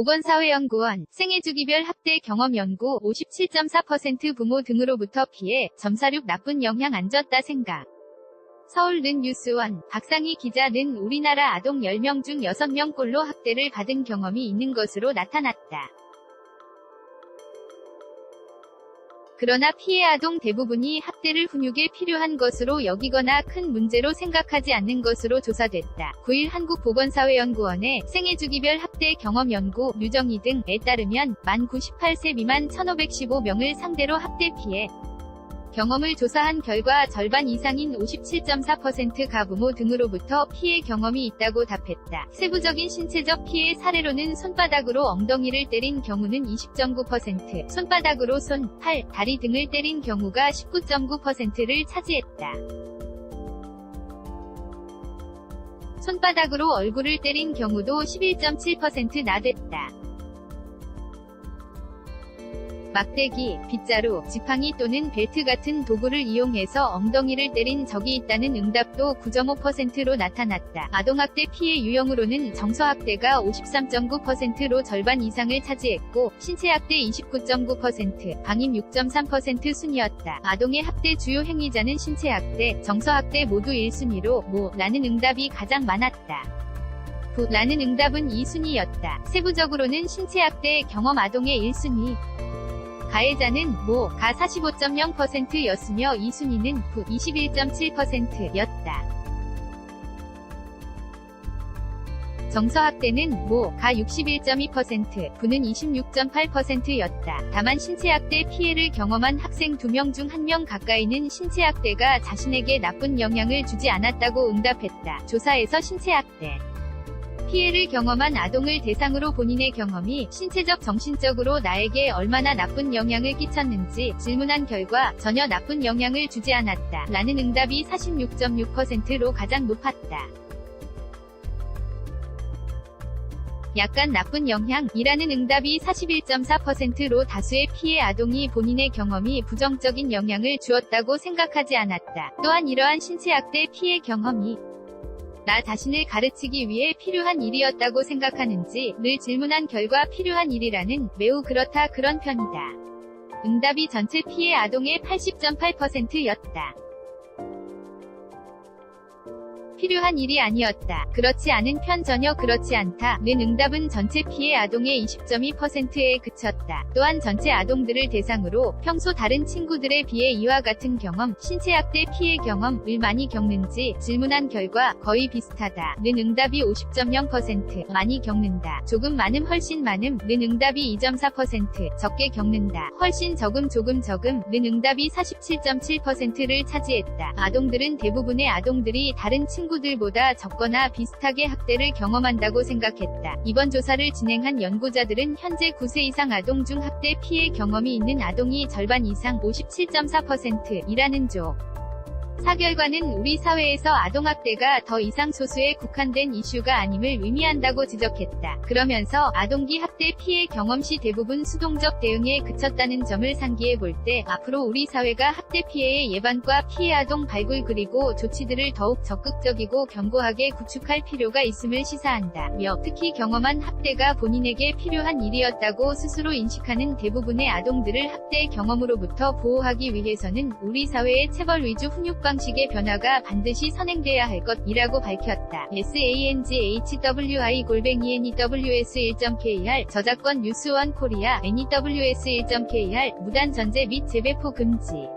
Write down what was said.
보건사회연구원, 생애주기별 학대 경험 연구 57.4% 부모 등으로부터 피해, 점사륙 나쁜 영향 안 줬다 생각. 서울는 뉴스원, 박상희 기자는 우리나라 아동 10명 중 6명꼴로 학대를 받은 경험이 있는 것으로 나타났다. 그러나 피해 아동 대부분이 학대를 훈육에 필요한 것으로 여기거나 큰 문제로 생각하지 않는 것으로 조사됐다. 9일 한국보건사회연구원의 생애주기별 학대 경험 연구 유정희 등에 따르면 만 98세 미만 1515명을 상대로 학대 피해 경험을 조사한 결과 절반 이상인 57.4%가 부모 등으로부터 피해 경험이 있다고 답했다. 세부적인 신체적 피해 사례로는 손바닥으로 엉덩이를 때린 경우는 20.9%, 손바닥으로 손, 팔, 다리 등을 때린 경우가 19.9%를 차지했다. 손바닥으로 얼굴을 때린 경우도 11.7% 나댔다. 막대기, 빗자루, 지팡이 또는 벨트 같은 도구를 이용해서 엉덩이를 때린 적이 있다는 응답도 9.5%로 나타났다. 아동학대 피해 유형으로는 정서학대가 53.9%로 절반 이상을 차지했고, 신체학대 29.9%, 방임 6.3% 순이었다. 아동의 학대 주요 행위자는 신체학대, 정서학대 모두 1순위로 라는 응답이 가장 많았다. 라는 응답은 2순위였다. 세부적으로는 신체학대 경험 아동의 1순위. 가해자는 가 45.0%였으며 2순위는 21.7%였다. 정서학대는 가 61.2%, 부는 26.8%였다. 다만 신체학대 피해를 경험한 학생 2명 중 1명 가까이는 신체학대가 자신에게 나쁜 영향을 주지 않았다고 응답했다. 조사에서 신체학대 피해를 경험한 아동을 대상으로 본인의 경험이 신체적 정신적으로 나에게 얼마나 나쁜 영향을 끼쳤는지 질문한 결과 전혀 나쁜 영향을 주지 않았다 라는 응답이 46.6%로 가장 높았다. 약간 나쁜 영향이라는 응답이 41.4%로 다수의 피해 아동이 본인의 경험이 부정적인 영향을 주었다고 생각하지 않았다. 또한 이러한 신체학대 피해 경험이 나 자신을 가르치기 위해 필요한 일이었다고 생각하는지를 질문한 결과 필요한 일이라는 매우 그렇다 그런 편이다. 응답이 전체 피해 아동의 80.8%였다. 필요한 일이 아니었다. 그렇지 않은 편 전혀 그렇지 않다는 응답은 전체 피해 아동의 20.2%에 그쳤다. 또한 전체 아동들을 대상으로 평소 다른 친구들에 비해 이와 같은 경험, 신체학대 피해 경험을 많이 겪는지 질문한 결과 거의 비슷하다는 응답이 50.0%, 많이 겪는다, 조금 많음 훨씬 많음는 응답이 2.4%, 적게 겪는다, 훨씬 조금 적음는 응답이 47.7%를 차지했다. 아동들은 대부분의 아동들이 다른 친구들보다 적거나 비슷하게 학대를 경험한다고 생각했다. 이번 조사를 진행한 연구자들은 현재 9세 이상 아동 중 학대 피해 경험이 있는 아동이 절반 이상 57.4%이라는 조사 결과는 우리 사회에서 아동학대가 더 이상 소수에 국한된 이슈가 아님을 의미한다고 지적했다. 그러면서 아동기 학대 피해 경험 시 대부분 수동적 대응에 그쳤다는 점을 상기해 볼 때 앞으로 우리 사회가 학대 피해의 예방과 피해 아동 발굴 그리고 조치들을 더욱 적극적이고 견고하게 구축할 필요가 있음을 시사한다며 특히 경험한 학대가 본인에게 필요한 일이었다고 스스로 인식하는 대부분의 아동들을 학대 경험으로부터 보호하기 위해서는 우리 사회의 체벌 위주 훈육 방식의 변화가 반드시 선행돼야 할 것이라고 밝혔다. sanghynews1.kr 저작권 뉴스원 코리아 news1.kr 무단 전제 및 재배포 금지